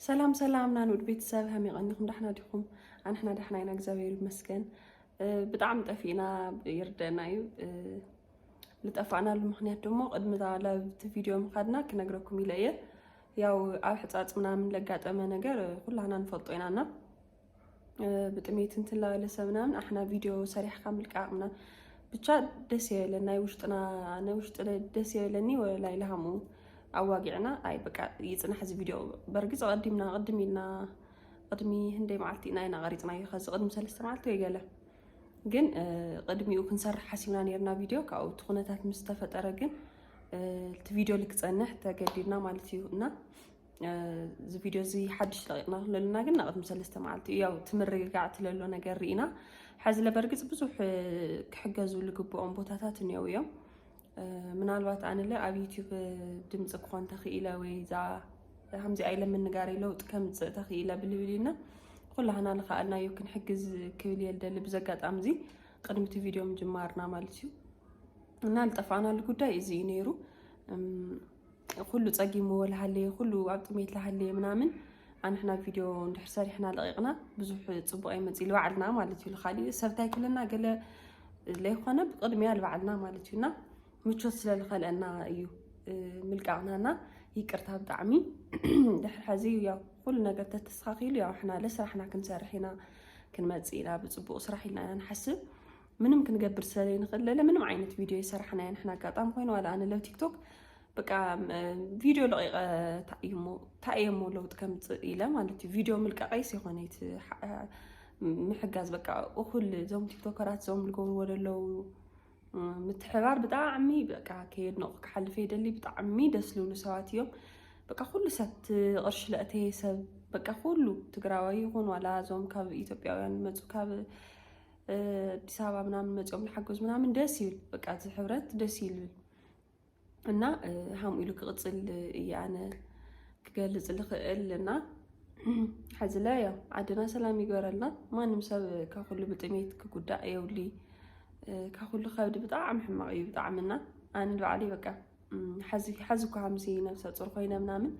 سلام سلام نانود بيتساب هم يغنيكم دحنا ديكم عن احنا دحنا ينا اجزابير مسكن بطعم طفينا يردنا يو لطفعنا المخنيات دمو قدم على فيديو مخدنا كنغركم يليه ያው ኣብ ሕጻጽ ምናምን ለጋጠመ ነገር ሁላና እንፈልጦ ኢናና በጥሜት እንትን ለሰብ ምናምን አሕና ቪዲዮ ሰሪሕ ካምልቃቅና ብቻ ደስ ይበለና ናይ ውሽጥ ደስ ይበለኒ ወላይ ለሃሙ አዋጊዕና አይ በቃ ይጽናሕ እዚ ቪዲዮ በርግጽ ቅድሚ ህንደይ መዓልቲ ኢና ቀሪጽና ይኸዝ ቅድሚ 3 መዓልቲ ወይ ገለ ግን ቅድሚኡ ክንሰርሕ ሓሲብና ነርና ቪዲዮ ካብኡ ትኹነታት ምስ ተፈጠረ ግን الفيديو اللي كتصنح تقدرنا مالتي ونا زي فيديو زي حدش لقينا لنا قلنا قد مسلسته مالتي يا تمرقعت له ነገር ሪና حز لبرقص بزح كحجزوا اللي قبوا بوتاتات نيويا ምናልባት አንለ ኣብ ዩቲዩብ ድምጽ ኮን ተኺኢላ ወይ ዛ همزي አይለ ምን ጋር ይለው ጥከምጽ ተኺኢላ ብልብሊና ኩላህና ለኻልና ይኩን ሕግዝ ክብል የልደል ብዘጋጣም ዚ ቅድምቲ ቪዲዮ ምጅማርና ማልቲዩ እና الطفانا الጉዳይ እዚ ነይሩ ሁሉ ጸጊሙ ወላሃለ ሁሉ አጥሜት ለሃለ ምናምን አንሕና ቪዲዮ እንድሕር ሰሪሕና ለቂቅና ብዙሕ ጽቡቕ ይመጽ ይልባዕልና ማለት እዩ ለኻሊ ሰብታይ ክለና ገለ ለይኾነ ብቅድሚያ ልባዕልና ማለት እዩና ምቾት ስለልኸለና እዩ ምልቃቅናና ይቅርታ ብጣዕሚ ድሕር ሕዚ ያው ሁሉ ነገር ተተስተኻኺሉ ያው احنا ለስራሕና ክንሰርሕና ክንመጽኢና ብጽቡቕ ስራሕ ኢልና ንሓስብ ምንም ክንገብር ስለለይ ንኽለለ ምንም ዓይነት ቪዲዮ ይሰርሕና ያንሕና አጋጣም ኮይኑ ዋላ አነ ለው ቲክቶክ በቃ ቪዲዮ ለቂቀ ታይሞ ለውጥ ከምጽእ ኢለ ማለት እዩ ቪዲዮ ምልቃቀይስ ይኾነይት ምሕጋዝ በቃ እኹል ዞም ቲክቶከራት ዞም ልገብሩ ወደለው ምትሕባር ብጣዕሚ በቃ ከይድ ነው ክሓልፍ ይደሊ ብጣዕሚ ደስ ልብሉ ሰባት እዮም በቃ ሁሉ ሰት ቅርሽ ለእተይ ሰብ በቃ ሁሉ ትግራዋይ ይኹን ዋላ ዞም ካብ ኢትዮጵያውያን መጹ ካብ አዲስ አበባ ምናምን መጽኦም ለሐገዝ ምናምን ደስ ይብል በቃ እዚ ሕብረት ደስ ይብል እና ሃም ኢሉ ክቅጽል ያነ ክገልጽ ልኽእልና ሓዝለ ያው ዓድና ሰላም ይገረልና ማንም ሰብ ካሁሉ ብጥሜት ክጉዳእ የውሊ ካሁሉ ከብድ ብጣዕሚ ሕማቅ እዩ ብጣዕሚና ኣነ በዓሊ በቃ ሓዝኩ ሃምሲ ነፍሰ ፁር ኮይነ ምናምን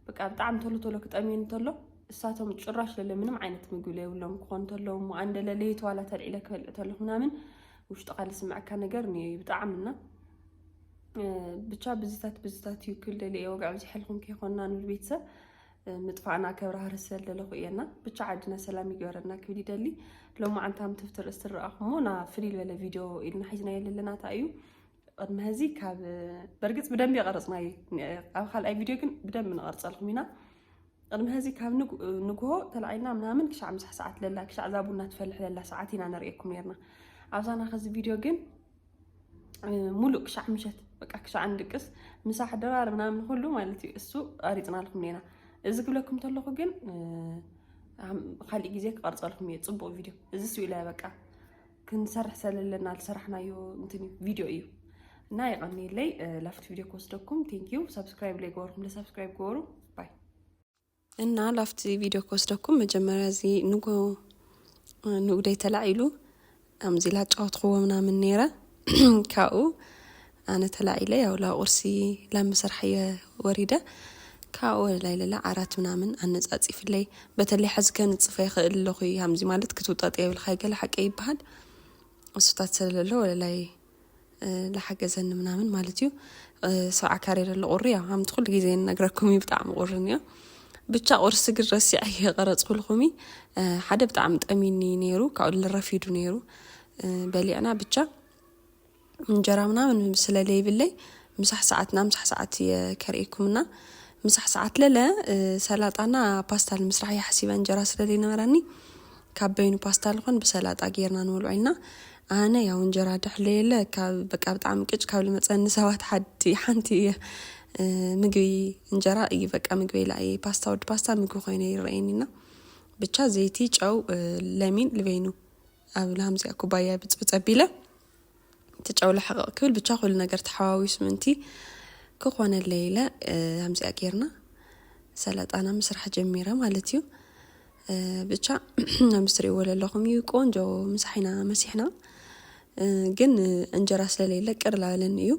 በቃ ብጣዕሚ ቶሎ ክጠሜን እንተሎ እሳቶም ጭራሽ ለለ ምንም ዓይነት ምግብ ለይብሎም ክኾን ተለዎም አንደ ለሌት ዋላ ተልዒለ ክበልዕ ተለኹ ምናምን ውሽጥ ቃል ስምዓካ ነገር ነው ብጣዕሚና ብቻ ብዝታት ይክል ደለ ወጋዕ ዝሕልኩም ከይኾንና ንብል ቤተሰብ ምጥፋእና ከብራህር ስለለኹ እየና ብቻ ዓድና ሰላም ይገበረና ክብል ይደሊ ሎማ አንታም ትፍትር እስትረአኹሞ ና ፍሪ ለለ ቪዲዮ ኢልና ሒዝና የለለና ታዩ ቅድሚ ህዚ ካብ በርግጽ በደንብ ይቀርጽና ኣብ ካልኣይ ቪዲዮ ግን በደንብ ንቀርጸልኩም ኢና ቅድሚ ህዚ ካብ ንግሆ ተላዒልና ምናምን ክሻዕ ምሳሕ ሰዓት ለላ ክሻዕ ዛቡና ትፈልሕ ለላ ሰዓት ኢና ነርእየኩም ነርና ኣብዛና ከዚ ቪዲዮ ግን ሙሉእ ክሻዕ ምሸት በቃ ክሻዕ እንድቅስ ምሳሕ ደራር ምናምን ሁሉ ማለት እዩ እሱ ቀሪጽናልኩም ነና እዚ ክብለኩም ተለኹ ግን ካልእ ግዜ ክቀርጸልኩም እየ ጽቡቕ ቪዲዮ እዚ ስኢላ በቃ ክንሰርሕ ስለለና ዝሰራሕናዮ እንትን ቪዲዮ እዩ እና ይቀኒለይ ላፍት ቪዲዮ ከወስደኩም ቴንክ ዩ ሰብስክራይብ ላይ ገበርኩም ለሰብስክራይብ ገበሩ ባይ እና ላፍት ቪዲዮ ከወስደኩም መጀመሪያ እዚ ንጉዳይ ተላዒሉ ኣምዚ ላጫወትኽዎ ምናምን ነይረ ካብኡ ኣነ ተላዒለ ያው ላቁርሲ ላመሰርሐየ ወሪደ ካብኡ ላይ ለላ ዓራት ምናምን ኣነጻጺፍለይ በተለይ ሕዚ ከንጽፈ ይኽእል ኣለኹ ሃምዚ ማለት ክትውጣጥ የብልካ ገለ ሓቂ ይበሃል እሱታት ስለለሎ ወለላይ ለሓገዘኒ ምናምን ማለት እዩ ሰብዓ ካሬር ለቁሪ ያው ሃምቲ ኩሉ ግዜ ነግረኩም ብጣዕሚ ቁርን እዩ ብቻ ቁርስ ግን ረሲዐ የቀረጽኩልኩሚ ሓደ ብጣዕሚ ጠሚኒ ነይሩ ካብኡ ለረፊዱ ነይሩ በሊዕና ብቻ እንጀራ ምናምን ስለለይብለይ ምሳሕ ሰዓት የከርኤኩምና ምሳሕ ሰዓት ለለ ሰላጣና ፓስታ ለመስራሕ የሓሲበ እንጀራ ስለለይ ነበረኒ ካብ በይኑ ፓስታ ልኾን ብሰላጣ ጌርና ንበልዖይና ኣነ ያው እንጀራ ድሕለየለ ካብ በቃ ብጣዕሚ ቅጭ ካብ ልመፀኒ ሰባት ሓንቲ ምግቢ እንጀራ እዩ በቃ ምግቢ ላይ ፓስታ ወድ ፓስታ ምግቢ ኮይኑ ይረአይኒና ብቻ ዘይቲ ጨው ለሚን ልበይኑ ኣብ ለሃምዚ ኩባያ ብጽብጸቢለ ተጨው ለሐቀቅ ክብል ብቻ ኩሉ ነገር ተሓዋዊስ ምንቲ ክኾነ ለይለ ሃምዚ አጌርና ሰላጣና መስራሕ ጀሚረ ማለት እዩ ብቻ ንምስሪ ወለለኹም እዩ ቆንጆ ምሳሒና መሲሕና ግን እንጀራ ስለለይለ ቅር ላለን እዩ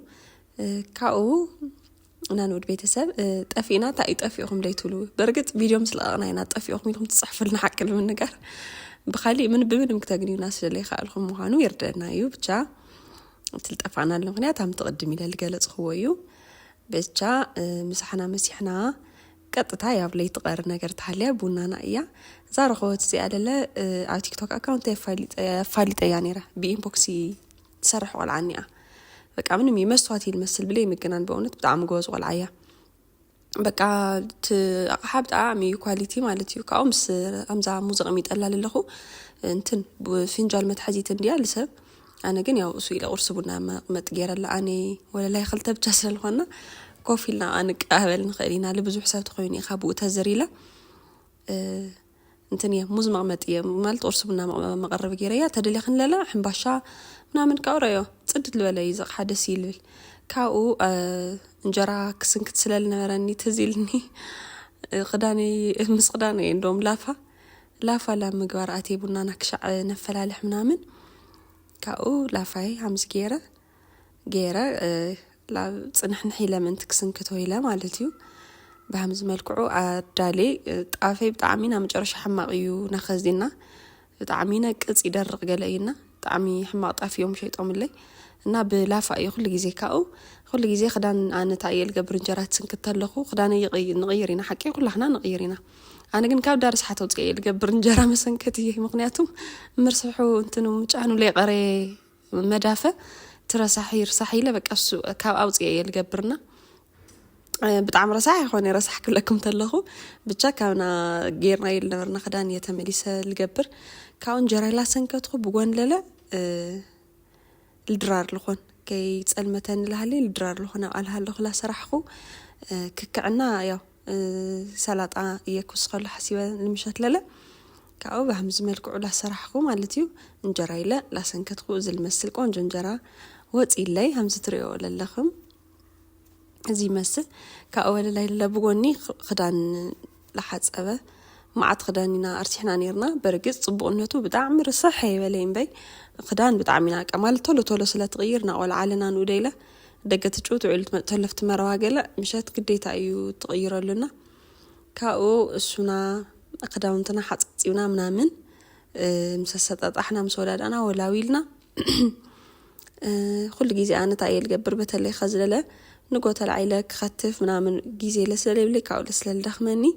ካብኡ أنا نود بيتسب طفينا تا يطفيهم ليتلو برقت فيديو مثل أنا طفيهم لهم تصحف لنا حق من نجار بخلي من بمن مكتاجني ناس اللي خالهم مهانو يردنا يو بتشا تلتقفنا المغنيات هم تقدمي للجلس خويو بتشا مسحنا مسحنا قطتا ياب لي تقر ነገር ታለ ቡናና እያ ዛረኸወት ሲያለለ ኣብ ቲክቶክ አካውንት ፋሊጠ ያኔራ በኢንቦክሲ ተሰርሕ ቆልዓኒያ በቃ ምንም ይመስዋት ይመስል ብለ ይምገናን በእውነት በጣም ጎዝ ቆልዓያ በቃ አቅሓብ ጣዕሚ ኳሊቲ ማለት እዩ ካውምስ አምዛ ሙዚቃ የሚጠላል ለኹ እንትን ፍንጃል መትሐዚት እንዲያ ልሰብ አነ ግን ያው እሱ ኢለ ቁርስ ቡና መጥገረላ አኔ ወላ ላይ خلተ ብቻ ስለሆነ كوفيلنا أنا قابل نخلينا لبزوح سبت خويني خابو تزريلا انتني موز مغمتيه مالت أرسبنا مقرب جيريا تدلي خن لا حنباشا نعمل كوريو تصدت الولا يزق حدا سيلل كاو انجرا كسنك تسللنا راني تزيلني قداني مسقداني عندهم لافا لا مقوار اتي بنا نكشع نفلالح منامن كاو لافاي همز جيرا لا صنحن حيله من تكسن كتويله مالتيو بهمز ملكعو ادالي طافي بطعمينا مجرش حماقيو نخزينا طعمينا قص يدرق جلينا طعمي حماق طافيوم شيطوم لي እና بلافا كل ጊዜ ካው كل ጊዜ خدان انا تايل قبر انجرات سنكتلخو خدان نغيرينا حقي كلنا نغيرينا انا ግን ካብ ዳርስ ሓተው ጽየል قبر እንጀራ መሰንከትይ ምክንያቱም ምርስሑ እንትኑ ጫኑ ላይ ቀሬ መዳፈ ترسحير صحيله بقى السو كاب اوصيه يلقبرنا بطعم رساح يخوني رسح كلكم تلخو بتشا كاونا غيرنا يلنبرنا خدان يتمليسه القبر كاون جراي لا سنكتخو بغون لالا الدرار لخون كي تصلمتن لهالي الدرار لخون قالها لخ لا سرحخو ككعنا يا سلطه يكوس خل حسيبه المشات لالا كاو بهمز ملكو لا سرحخو مالتيو انجراي لا سنكتخو زل مسل قونج انجرا وطي لي همز تريو للخم زي مسل كاول لي لبغوني خدان لحصبه معت خدانينا ارتحنا نيرنا برغص صبونتو بطعم رصح يبلين بي خدان بطعمنا كمال تولو سلا تغيرنا ولا علنا نوديله دقت تشوت عيلت تلفت مرواقله مشات قديتا ايو تغيروا لنا كاو السنا خداونتنا حصيونا منامن مسسطط احنا مسودادنا ولا ويلنا كل جيزي أنا تايل قبر بتلي خزلة نقطة العيلة خطف منامن جيزي لسلة بليك أو لسلة دخمني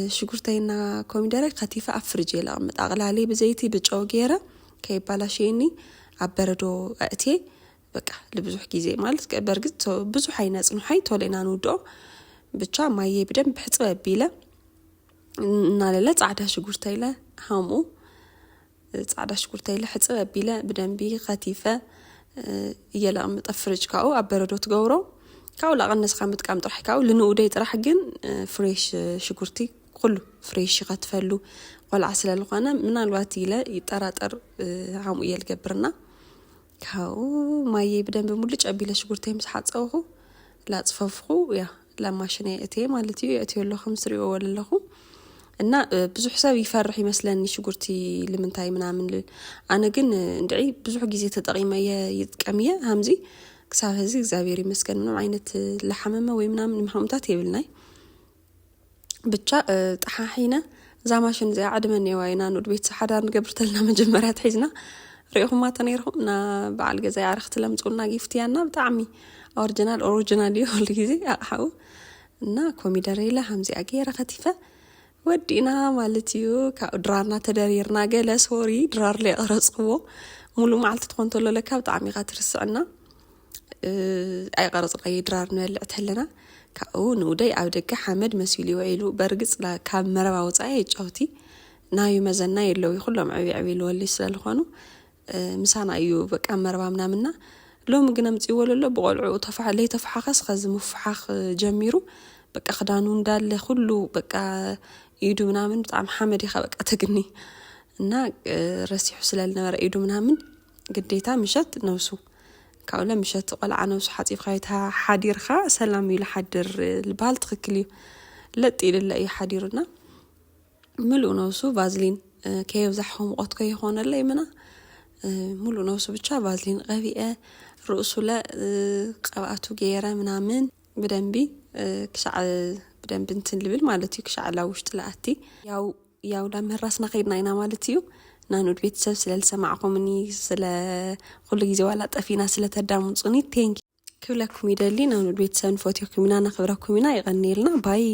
شكرتينا كوميدارك خطيفة أفرجي لا متأغلى عليه بزيتي بتجوجيرة كي بالاشيني عبردو أتي بقى لبزوح جيزي مالك برجت بزوح حي ناس نحي تولينا نودو بتشا ما يبدأ بحث بيلا نالا تعدها شكرتيلا هامو تعدها شكرتيلا حث بيلا بدن بي خطيفة يلا متفرج كاو عبردو تغورو كاو لا غنس خامت قام طرح كاو لنودي طرح جن فريش شكرتي كله فريش غتفلو ولا عسل لقانا من الوقت لا يطراطر عمو يلقبرنا كاو ما يبدن بملج ابيله شكرتي مسحصوخو لا صففخو يا لا ماشينه اتي مالتي اتي له 5 ريو ولا له እና ብዙ حساب يفرح يመስለني شغورتي لمنتاي ምናምን انا ግን እንደይ ብዙ ጊዜ ተጠቂመ ይጥቀምየ همزي ክሳብ ህዚ እግዚአብሔር ይመስገን ምንም አይነት ለሐመመ ወይ ምናምን ምሐምታት ይብልናይ ብቻ ጣሓሂና ዛማሽን ዘ ዓድመን የዋይና ኑድ ቤት ሓዳር ገብርተልና መጀመሪያ ትሒዝና ሪኹማ ተነይርኹም ና በዓል ገዛ ያርኽት ለምጹና ጊፍትያና በጣዕሚ ኦሪጂናል ይሁን ጊዜ አሓው እና ኮሚደሬላ همزي አገራ خفيفه ودينا مالتيو كدرارنا تدريرنا قال سوري درار لي قرصقو مولو معلت تكون تلو لك بطعمي غاترسعنا اي قرص قي درار نبلعت لنا كاو نودي او دك حمد مسيلي وعيلو برقص لا كاب مربا وصاي يጫوتي نايو مزنا يلو يخلهم عبيلو ولي سلالخونو مسانا ايو بقى مربا منامنا لوم غنم صيولو بقلعو تفعلي تفحخس خز مفحخ جميرو بقى خدانو እንዳለ ሁሉ بقى يدو منامن بطعم حمد يخبق أتقني إنها رسيح سلال نور يدو منامن قديتها مشت نوسو كأولا مشت قلع نوسو حتى خايتها حدير خا سلام يلا حدر البال تخكلي لا تقيل إلا أي حديرنا ملو نوسو فازلين كيف زحهم وقت كي هون اللي منا ملو نوسو بتشا فازلين غبيئة رؤسو لا قواتو جيرة منامن بدنبي كشع بدنب انتن لبل مالتيو كشع لاوش تلاتي ያው ለምህራስና ከይድና ኢና ማለት እዩ ናኑድ ቤተሰብ ስለልሰማዕኹምኒ ስለ ኩሉ ግዜ ዋላ ጠፊና ስለተዳምጹኒ ቴንክ ክብለኩም ይደሊ ናኑድ ቤተሰብ ንፎትዮኩም ኢና ነኽብረኩም ኢና ይቀኒልና ባይ